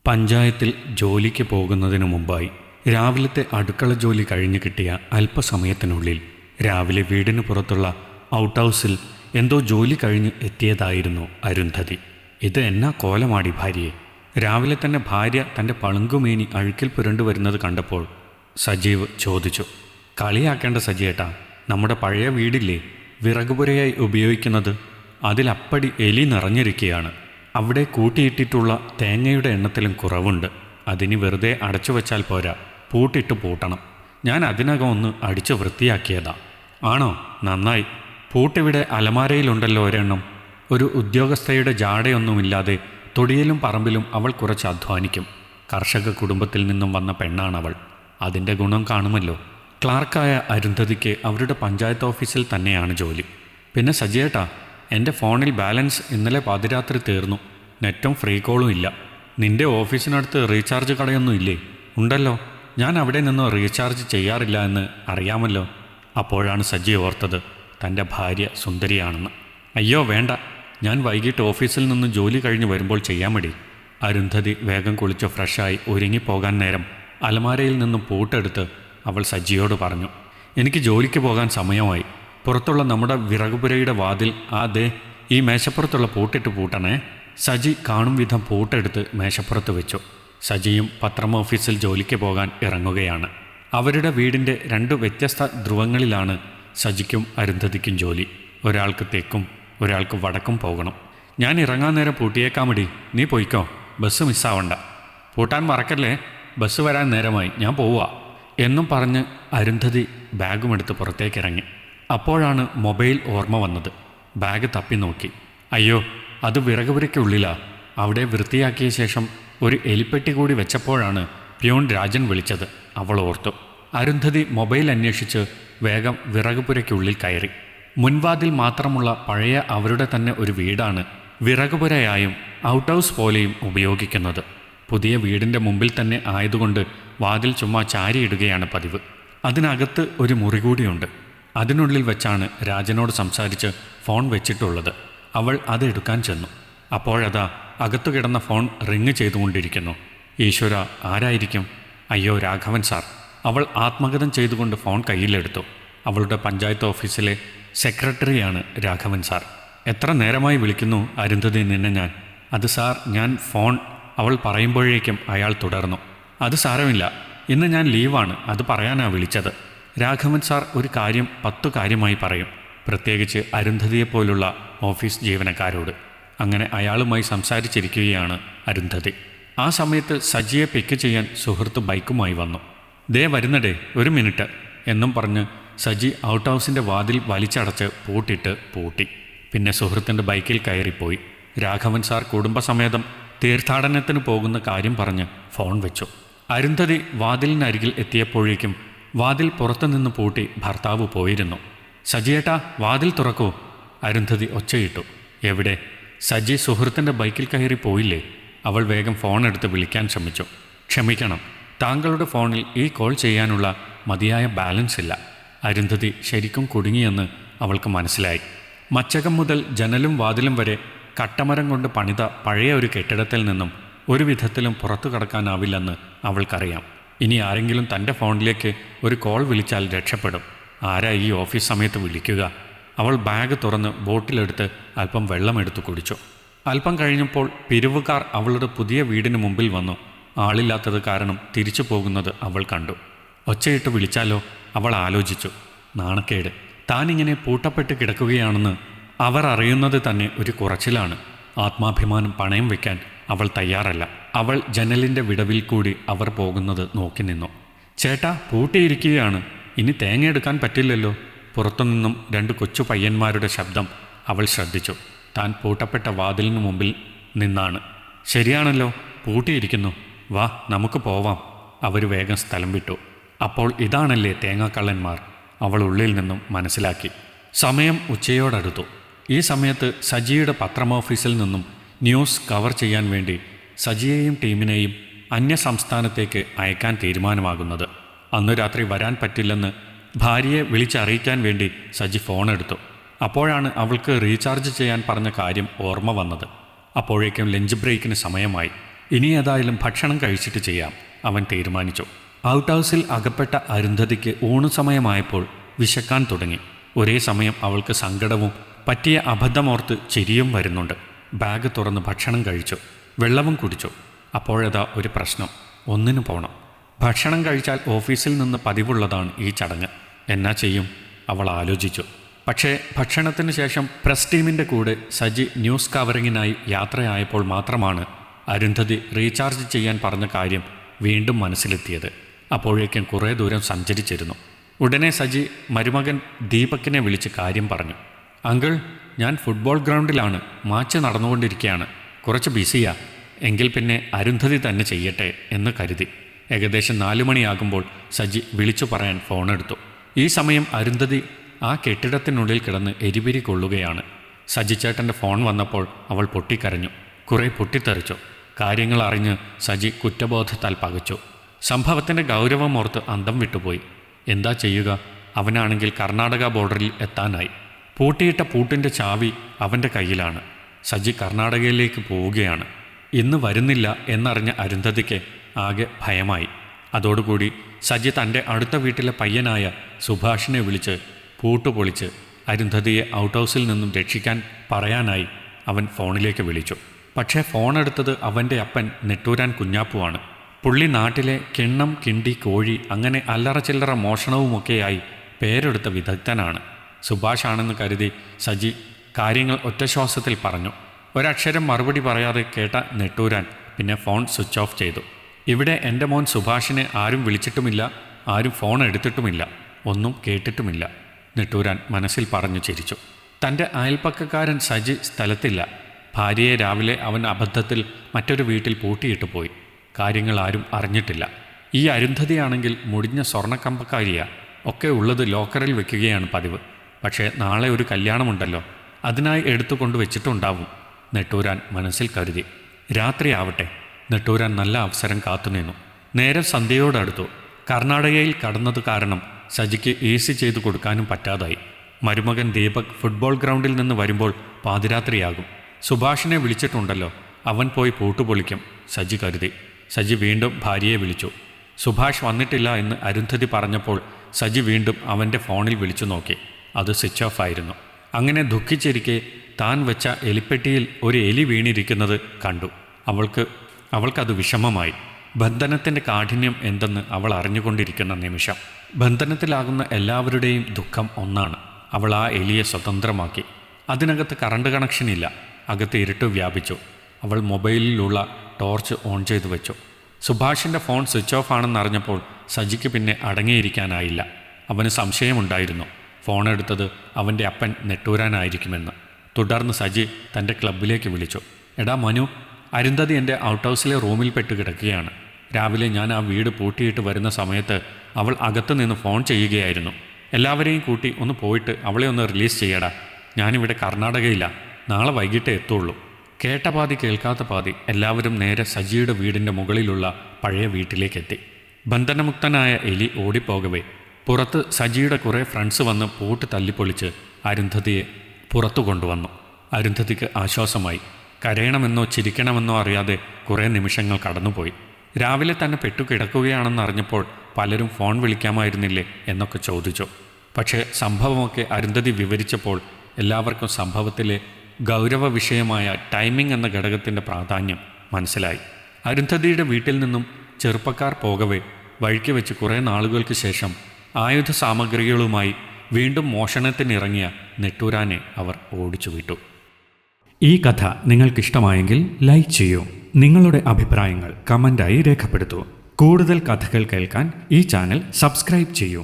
പഞ്ചായത്തിൽ ജോലിക്ക് പോകുന്നതിനു മുമ്പായി രാവിലത്തെ അടുക്കള ജോലി കഴിഞ്ഞു കിട്ടിയ അല്പസമയത്തിനുള്ളിൽ രാവിലെ വീടിന് പുറത്തുള്ള ഔട്ട് ഹൗസിൽ എന്തോ ജോലി കഴിഞ്ഞ് എത്തിയതായിരുന്നു അരുന്ധതി. ഇത് എന്നാ കോലമാടി ഭാര്യയെ. രാവിലെ തന്നെ ഭാര്യ തൻ്റെ പളുങ്കുമേനി അഴുക്കിൽ പുരണ്ടു വരുന്നത് കണ്ടപ്പോൾ സജീവ് ചോദിച്ചു, കളിയാക്കേണ്ട സജിയേട്ടാ, നമ്മുടെ പഴയ വീടില്ലേ വിറകുപുരയായി ഉപയോഗിക്കുന്നത്, അതിലപ്പടി എലി നിറഞ്ഞിരിക്കുകയാണ്. അവിടെ കൂട്ടിയിട്ടിട്ടുള്ള തേങ്ങയുടെ എണ്ണത്തിലും കുറവുണ്ട്. അതിന് വെറുതെ അടച്ചു വച്ചാൽ പോരാ, പൂട്ടിട്ട് പൂട്ടണം. ഞാൻ അതിനകം ഒന്ന് അടിച്ചു വൃത്തിയാക്കിയതാ. ആണോ, നന്നായി. പൂട്ടിവിടെ അലമാരയിലുണ്ടല്ലോ ഒരെണ്ണം. ഒരു ഉദ്യോഗസ്ഥയുടെ ജാടയൊന്നുമില്ലാതെ തൊടിയിലും പറമ്പിലും അവൾ കുറച്ച് അധ്വാനിക്കും. കർഷക കുടുംബത്തിൽ നിന്നും വന്ന പെണ്ണാണവൾ. അതിൻ്റെ ഗുണം കാണുമല്ലോ. ക്ലാർക്കായ അരുന്ധതിക്ക് അവരുടെ പഞ്ചായത്ത് ഓഫീസിൽ തന്നെയാണ് ജോലി. പിന്നെ സജിയേട്ടാ, എൻ്റെ ഫോണിൽ ബാലൻസ് ഇന്നലെ പാതിരാത്രി തീർന്നു. നെറ്റും ഫ്രീ കോളും ഇല്ല. നിൻ്റെ ഓഫീസിനടുത്ത് റീചാർജ് കടയൊന്നും ഇല്ലേ? ഉണ്ടല്ലോ, ഞാൻ അവിടെ നിന്ന് റീചാർജ് ചെയ്യാറില്ല എന്ന് അറിയാമല്ലോ. അപ്പോഴാണ് സജി ഓർത്തത് തൻ്റെ ഭാര്യ സുന്ദരിയാണെന്ന്. അയ്യോ വേണ്ട, ഞാൻ വൈകിട്ട് ഓഫീസിൽ നിന്ന് ജോലി കഴിഞ്ഞ് വരുമ്പോൾ ചെയ്യാൻ മതി. അരുന്ധതി വേഗം കുളിച്ച് ഫ്രഷായി ഒരുങ്ങിപ്പോകാൻ നേരം അലമാരയിൽ നിന്നും പൂട്ടെടുത്ത് അവൾ സജിയോട് പറഞ്ഞു, എനിക്ക് ജോലിക്ക് പോകാൻ സമയമായി. പുറത്തുള്ള നമ്മുടെ വിറകുപുരയുടെ വാതിൽ ഈ മേശപ്പുറത്തുള്ള പൂട്ടിട്ട് പൂട്ടണേ. സജി കാണും വിധം പൂട്ടെടുത്ത് മേശപ്പുറത്ത് വെച്ചു. സജിയും പത്രം ഓഫീസിൽ ജോലിക്ക് പോകാൻ ഇറങ്ങുകയാണ്. അവരുടെ വീടിൻ്റെ 2 വ്യത്യസ്ത ധ്രുവങ്ങളിലാണ് സജിക്കും അരുന്ധതിക്കും ജോലി. ഒരാൾക്ക് തെക്കും ഒരാൾക്ക് വടക്കും പോകണം. ഞാൻ ഇറങ്ങാൻ നേരം പൂട്ടിയേക്കാമടി, നീ പോയിക്കോ, ബസ് മിസ്സാവണ്ട. പൂട്ടാൻ മറക്കല്ലേ, ബസ് വരാൻ നേരമായി, ഞാൻ പോവുക എന്നും പറഞ്ഞ് അരുന്ധതി ബാഗുമെടുത്ത് പുറത്തേക്കിറങ്ങി. അപ്പോഴാണ് മൊബൈൽ ഓർമ്മ വന്നത്. ബാഗ് തപ്പി നോക്കി. അയ്യോ, അത് വിറകുപുരയ്ക്കുള്ളിലാ. അവിടെ വൃത്തിയാക്കിയ ശേഷം ഒരു എലിപ്പെട്ടി കൂടി വെച്ചപ്പോഴാണ് പ്യൂൺ രാജൻ വിളിച്ചത്. അവൾ ഓർത്തു. അരുന്ധതി മൊബൈൽ അന്വേഷിച്ച് വേഗം വിറകുപുരയ്ക്കുള്ളിൽ കയറി. മുൻവാതിൽ മാത്രമുള്ള പഴയ അവരുടെ തന്നെ ഒരു വീടാണ് വിറകുപുരയായും ഔട്ട് ഹൗസ് പോലെയും ഉപയോഗിക്കുന്നത്. പുതിയ വീടിൻ്റെ മുമ്പിൽ തന്നെ ആയതുകൊണ്ട് വാതിൽ ചുമ്മാ ചാരിയിടുകയാണ് പതിവ്. അതിനകത്ത് ഒരു മുറി കൂടിയുണ്ട്. അതിനുള്ളിൽ വെച്ചാണ് രാജനോട് സംസാരിച്ച് ഫോൺ വെച്ചിട്ടുള്ളത്. അവൾ അതെടുക്കാൻ ചെന്നു. അപ്പോഴതാ അകത്തു കിടന്ന ഫോൺ റിങ് ചെയ്തുകൊണ്ടിരിക്കുന്നു. ഈശ്വര, ആരായിരിക്കും? അയ്യോ, രാഘവൻ സാർ. അവൾ ആത്മഗതം ചെയ്തുകൊണ്ട് ഫോൺ കയ്യിലെടുത്തു. അവളുടെ പഞ്ചായത്ത് ഓഫീസിലെ സെക്രട്ടറിയാണ് രാഘവൻ സാർ. എത്ര നേരമായി വിളിക്കുന്നു അരുന്ധതി നിന്നെ ഞാൻ. അത് സാർ, ഞാൻ ഫോൺ. അവൾ പറയുമ്പോഴേക്കും അയാൾ തുടർന്നു, അത് സാരമില്ല, ഇന്ന് ഞാൻ ലീവാണ്, അത് പറയാനാ വിളിച്ചത്. രാഘവൻ സാർ ഒരു കാര്യം 10 കാര്യമായി പറയും, പ്രത്യേകിച്ച് അരുന്ധതിയെപ്പോലുള്ള ഓഫീസ് ജീവനക്കാരോട്. അങ്ങനെ അയാളുമായി സംസാരിച്ചിരിക്കുകയാണ് അരുന്ധതി. ആ സമയത്ത് സജിയെ പിക്ക് ചെയ്യാൻ സുഹൃത്ത് ബൈക്കുമായി വന്നു. ദേ വരുന്നടേ, 1 മിനിറ്റ് എന്നും പറഞ്ഞ് സജി ഔട്ട് ഹൗസിൻ്റെ വാതിൽ വലിച്ചടച്ച് പൂട്ടിട്ട് പൂട്ടി. പിന്നെ സുഹൃത്തിൻ്റെ ബൈക്കിൽ കയറിപ്പോയി. രാഘവൻ സാർ കുടുംബസമേതം തീർത്ഥാടനത്തിന് പോകുന്ന കാര്യം പറഞ്ഞ് ഫോൺ വെച്ചു. അരുന്ധതി വാതിലിനരികിൽ എത്തിയപ്പോഴേക്കും വാതിൽ പുറത്തുനിന്ന് പൂട്ടി ഭർത്താവ് പോയിരുന്നു. സജിയേട്ടാ, വാതിൽ തുറക്കൂ, അരുന്ധതി ഒച്ചയിട്ടു. എവിടെ? സജി സുഹൃത്തിൻ്റെ ബൈക്കിൽ കയറി പോയില്ലേ? അവൾ വേഗം ഫോൺ എടുത്ത് വിളിക്കാൻ ശ്രമിച്ചു. ക്ഷമിക്കണം, താങ്കളുടെ ഫോണിൽ ഈ കോൾ ചെയ്യാനുള്ള മതിയായ ബാലൻസ് ഇല്ല. അരുന്ധതി ശരിക്കും കുടുങ്ങിയെന്ന് അവൾക്ക് മനസ്സിലായി. മച്ചകം മുതൽ ജനലും വാതിലും വരെ കട്ടമരം കൊണ്ട് പണിത പഴയ ഒരു കെട്ടിടത്തിൽ നിന്നും ഒരു വിധത്തിലും പുറത്തു കടക്കാനാവില്ലെന്ന് അവൾക്കറിയാം. ഇനി ആരെങ്കിലും തൻ്റെ ഫോണിലേക്ക് ഒരു കോൾ വിളിച്ചാൽ രക്ഷപ്പെടും. ആരാ ഈ ഓഫീസ് സമയത്ത് വിളിക്കുക? അവൾ ബാഗ് തുറന്ന് ബോട്ടിലെടുത്ത് അല്പം വെള്ളമെടുത്ത് കുടിച്ചു. അല്പം കഴിഞ്ഞപ്പോൾ പിരിവുകാർ അവളുടെ പുതിയ വീടിന് മുമ്പിൽ വന്നു. ആളില്ലാത്തത് കാരണം തിരിച്ചു പോകുന്നത് അവൾ കണ്ടു. ഒച്ചയിട്ട് വിളിച്ചാലോ? അവൾ ആലോചിച്ചു. നാണക്കേട്, താനിങ്ങനെ പൂട്ടപ്പെട്ട് കിടക്കുകയാണെന്ന് അവർ അറിയുന്നത് തന്നെ ഒരു കുറച്ചിലാണ്. ആത്മാഭിമാനം പണയം വയ്ക്കാൻ അവൾ തയ്യാറല്ല. അവൾ ജനലിൻ്റെ വിടവിൽ കൂടി അവർ പോകുന്നത് നോക്കി നിന്നു. ചേട്ടാ, പൂട്ടിയിരിക്കുകയാണ്, ഇനി തേങ്ങ എടുക്കാൻ പറ്റില്ലല്ലോ. പുറത്തുനിന്നും 2 കൊച്ചു പയ്യന്മാരുടെ ശബ്ദം അവൾ ശ്രദ്ധിച്ചു. താൻ പൂട്ടപ്പെട്ട വാതിലിനു മുമ്പിൽ നിന്നാണ്. ശരിയാണല്ലോ, പൂട്ടിയിരിക്കുന്നു, വാ നമുക്ക് പോവാം. അവർ വേഗം സ്ഥലം വിട്ടു. അപ്പോൾ ഇതാണല്ലേ തേങ്ങാക്കള്ളന്മാർ, അവൾ ഉള്ളിൽ നിന്നും മനസ്സിലാക്കി. സമയം ഉച്ചയോടടുത്തു. ഈ സമയത്ത് സജിയുടെ പത്രം ഓഫീസിൽ നിന്നും ന്യൂസ് കവർ ചെയ്യാൻ വേണ്ടി സജിയെയും ടീമിനെയും അന്യസംസ്ഥാനത്തേക്ക് അയക്കാൻ തീരുമാനമാകുന്നത്. അന്നു രാത്രി വരാൻ പറ്റില്ലെന്ന് ഭാര്യയെ വിളിച്ചറിയിക്കാൻ വേണ്ടി സജി ഫോണെടുത്തു. അപ്പോഴാണ് അവൾക്ക് റീചാർജ് ചെയ്യാൻ പറഞ്ഞ കാര്യം ഓർമ്മ വന്നത്. അപ്പോഴേക്കും ലഞ്ച് ബ്രേക്കിന് സമയമായി. ഇനി ഏതായാലും ഭക്ഷണം കഴിച്ചിട്ട് ചെയ്യാം, അവൻ തീരുമാനിച്ചു. ഔട്ട് ഹൗസിൽ അകപ്പെട്ട അരുന്ധതിക്ക് ഊണു സമയമായപ്പോൾ വിശക്കാൻ തുടങ്ങി. ഒരേ സമയം അവൾക്ക് സങ്കടവും പറ്റിയ അബദ്ധമോർത്ത് ചിരിയും വരുന്നുണ്ട്. ബാഗ് തുറന്ന് ഭക്ഷണം കഴിച്ചു, വെള്ളവും കുടിച്ചു. അപ്പോഴതാ ഒരു പ്രശ്നം. ഒന്നിനു പോണം. ഭക്ഷണം കഴിച്ചാൽ ഓഫീസിൽ നിന്ന് പതിവുള്ളതാണ് ഈ ചടങ്ങ്. എന്നാ ചെയ്യും? അവൾ ആലോചിച്ചു. പക്ഷേ ഭക്ഷണത്തിന് ശേഷം പ്രസ് ടീമിൻ്റെ കൂടെ സജി ന്യൂസ് കവറിങ്ങിനായി യാത്രയായപ്പോൾ മാത്രമാണ് അരുന്ധതി റീചാർജ് ചെയ്യാൻ പറഞ്ഞ കാര്യം വീണ്ടും മനസ്സിലെത്തിയത്. അപ്പോഴേക്കും കുറേ ദൂരം സഞ്ചരിച്ചിരുന്നു. ഉടനെ സജി മരുമകൻ ദീപക്കിനെ വിളിച്ച് കാര്യം പറഞ്ഞു. അങ്കിൾ, ഞാൻ ഫുട്ബോൾ ഗ്രൗണ്ടിലാണ്, മാച്ച് നടന്നുകൊണ്ടിരിക്കുകയാണ്, കുറച്ച് ബിസിയാ. എങ്കിൽ പിന്നെ അരുന്ധതി തന്നെ ചെയ്യട്ടെ എന്ന് കരുതി. ഏകദേശം 4 മണിയാകുമ്പോൾ സജി വിളിച്ചു പറയാൻ ഫോണെടുത്തു. ഈ സമയം അരുന്ധതി ആ കെട്ടിടത്തിനുള്ളിൽ കിടന്ന് എരിപിരി കൊള്ളുകയാണ്. സജിച്ചേട്ടൻ്റെ ഫോൺ വന്നപ്പോൾ അവൾ പൊട്ടിക്കരഞ്ഞു, കുറേ പൊട്ടിത്തെറിച്ചു. കാര്യങ്ങൾ അറിഞ്ഞ് സജി കുറ്റബോധത്താൽ പകച്ചു. സംഭവത്തിൻ്റെ ഗൗരവമോർത്ത് അന്തം വിട്ടുപോയി. എന്താ ചെയ്യുക? അവനാണെങ്കിൽ കർണാടക ബോർഡറിൽ എത്താനായി. പൂട്ടിയിട്ട പൂട്ടിൻ്റെ ചാവി അവൻ്റെ കയ്യിലാണ്. സജി കർണാടകയിലേക്ക് പോവുകയാണ്. ഇന്ന് വരുന്നില്ല എന്നറിഞ്ഞ അരുന്ധതിക്ക് ആകെ ഭയമായി. അതോടുകൂടി സജി തൻ്റെ അടുത്ത വീട്ടിലെ പയ്യനായ സുഭാഷിനെ വിളിച്ച് പൂട്ടുപൊളിച്ച് അരുന്ധതിയെ ഔട്ട് ഹൗസിൽ നിന്നും രക്ഷിക്കാൻ പറയാനായി അവൻ ഫോണിലേക്ക് വിളിച്ചു. പക്ഷേ ഫോണെടുത്തത് അവൻ്റെ അപ്പൻ നെട്ടൂരാൻ കുഞ്ഞാപ്പുവാണ്. പുള്ളി നാട്ടിലെ കിണ്ണം, കിണ്ടി, കോഴി അങ്ങനെ അല്ലറ ചില്ലറ മോഷണവുമൊക്കെയായി പേരെടുത്ത വിദഗ്ധനാണ്. സുഭാഷാണെന്ന് കരുതി സജി കാര്യങ്ങൾ ഒറ്റശ്വാസത്തിൽ പറഞ്ഞു. ഒരക്ഷരം മറുപടി പറയാതെ കേട്ട നെട്ടൂരാൻ പിന്നെ ഫോൺ സ്വിച്ച് ഓഫ് ചെയ്തു. ഇവിടെ എൻ്റെ മോൻ സുഭാഷിനെ ആരും വിളിച്ചിട്ടുമില്ല, ആരും ഫോൺ എടുത്തിട്ടുമില്ല, ഒന്നും കേട്ടിട്ടുമില്ല, നെട്ടൂരാൻ മനസ്സിൽ പറഞ്ഞു ചിരിച്ചു. തൻ്റെ അയൽപ്പക്കക്കാരൻ സജി സ്ഥലത്തില്ല. ഭാര്യയെ രാവിലെ അവൻ അബദ്ധത്തിൽ മറ്റൊരു വീട്ടിൽ പൂട്ടിയിട്ട് പോയി. കാര്യങ്ങൾ ആരും അറിഞ്ഞിട്ടില്ല. ഈ അരുന്ധതിയാണെങ്കിൽ മുടിഞ്ഞ സ്വർണ്ണക്കമ്പക്കാരിയാ. ഒക്കെ ഉള്ളത് ലോക്കറിൽ വെക്കുകയാണ് പതിവ്. പക്ഷേ നാളെ ഒരു കല്യാണമുണ്ടല്ലോ, അതിനായി എടുത്തുകൊണ്ട് വെച്ചിട്ടുണ്ടാവും, നെട്ടൂരാൻ മനസ്സിൽ കരുതി. രാത്രിയാവട്ടെ. നെട്ടൂരാൻ നല്ല അവസരം കാത്തുനിന്നു. നേരെ സന്ധ്യയോടടുത്തു. കർണാടകയിൽ കടന്നത് കാരണം സജിക്ക് ഈസി ചെയ്തു കൊടുക്കാനും പറ്റാതായി. മരുമകൻ ദീപക് ഫുട്ബോൾ ഗ്രൗണ്ടിൽ നിന്ന് വരുമ്പോൾ പാതിരാത്രിയാകും. സുഭാഷിനെ വിളിച്ചിട്ടുണ്ടല്ലോ, അവൻ പോയി പൂട്ടുപൊളിക്കും, സജി കരുതി. സജി വീണ്ടും ഭാര്യയെ വിളിച്ചു. സുഭാഷ് വന്നിട്ടില്ല എന്ന് അരുന്ധതി പറഞ്ഞപ്പോൾ സജി വീണ്ടും അവൻ്റെ ഫോണിൽ വിളിച്ചു നോക്കി. അത് സ്വിച്ച് ഓഫ് ആയിരുന്നു. അങ്ങനെ ദുഃഖിച്ചിരിക്കെ താൻ വെച്ച എലിപ്പെട്ടിയിൽ ഒരു എലി വീണിരിക്കുന്നത് കണ്ടു. അവൾക്കത് വിഷമമായി. ബന്ധനത്തിൻ്റെ കാഠിന്യം എന്തെന്ന് അവൾ അറിഞ്ഞുകൊണ്ടിരിക്കുന്ന നിമിഷം. ബന്ധനത്തിലാകുന്ന എല്ലാവരുടെയും ദുഃഖം ഒന്നാണ്. അവൾ ആ എലിയെ സ്വതന്ത്രമാക്കി. അതിനകത്ത് കറണ്ട് കണക്ഷനില്ല. അകത്ത് ഇരുട്ട് വ്യാപിച്ചു. അവൾ മൊബൈലിലുള്ള ടോർച്ച് ഓൺ ചെയ്തു വെച്ചു. സുഭാഷിൻ്റെ ഫോൺ സ്വിച്ച് ഓഫ് ആണെന്നറിഞ്ഞപ്പോൾ സജിക്ക് പിന്നെ അടങ്ങിയിരിക്കാനായില്ല. അവന് സംശയമുണ്ടായിരുന്നു ഫോണെടുത്തത് അവൻ്റെ അപ്പൻ നെട്ടൂരാനായിരിക്കുമെന്ന്. തുടർന്ന് സജി തൻ്റെ ക്ലബിലേക്ക് വിളിച്ചു. എടാ മനു, അരുന്ധതി എൻ്റെ ഔട്ട് ഹൗസിലെ റൂമിൽ പെട്ട് കിടക്കുകയാണ്. രാവിലെ ഞാൻ ആ വീട് പൂട്ടിയിട്ട് വരുന്ന സമയത്ത് അവൾ അകത്തു നിന്ന് ഫോൺ ചെയ്യുകയായിരുന്നു. എല്ലാവരെയും കൂട്ടി ഒന്ന് പോയിട്ട് അവളെ ഒന്ന് റിലീസ് ചെയ്യടാ. ഞാനിവിടെ കർണാടകയില്ല, നാളെ വൈകിട്ടേ എത്തുള്ളൂ. കേട്ട പാതി കേൾക്കാത്ത പാതി എല്ലാവരും നേരെ സജിയുടെ വീടിൻ്റെ മുകളിലുള്ള പഴയ വീട്ടിലേക്കെത്തി. ബന്ധനമുക്തനായ എലി ഓടിപ്പോകവേ പുറത്ത് സജിയുടെ കുറേ ഫ്രണ്ട്സ് വന്ന് പൂട്ട് തല്ലിപ്പൊളിച്ച് അരുന്ധതിയെ പുറത്തു കൊണ്ടുവന്നു. അരുന്ധതിക്ക് ആശ്വാസമായി. കരയണമെന്നോ ചിരിക്കണമെന്നോ അറിയാതെ കുറേ നിമിഷങ്ങൾ കടന്നുപോയി. രാവിലെ തന്നെ പെട്ടുകിടക്കുകയാണെന്ന് അറിഞ്ഞപ്പോൾ പലരും ഫോൺ വിളിക്കാമായിരുന്നില്ലേ എന്നൊക്കെ ചോദിച്ചു. പക്ഷേ സംഭവമൊക്കെ അരുന്ധതി വിവരിച്ചപ്പോൾ എല്ലാവർക്കും സംഭവത്തിലെ ഗൗരവ വിഷയമായ ടൈമിംഗ് എന്ന ഘടകത്തിൻ്റെ പ്രാധാന്യം മനസ്സിലായി. അരുന്ധതിയുടെ വീട്ടിൽ നിന്നും ചെറുപ്പക്കാർ പോകവേ വഴിക്ക് വെച്ച് കുറേ നാളുകൾക്ക് ശേഷം ആയുധ സാമഗ്രികളുമായി വീണ്ടും മോഷണത്തിനിറങ്ങിയ നെട്ടൂരാനെ അവർ ഓടിച്ചു വിട്ടു. ഈ കഥ നിങ്ങൾക്കിഷ്ടമായെങ്കിൽ ലൈക്ക് ചെയ്യൂ. നിങ്ങളുടെ അഭിപ്രായങ്ങൾ കമൻ്റായി രേഖപ്പെടുത്തൂ. കൂടുതൽ കഥകൾ കേൾക്കാൻ ഈ ചാനൽ സബ്സ്ക്രൈബ് ചെയ്യൂ.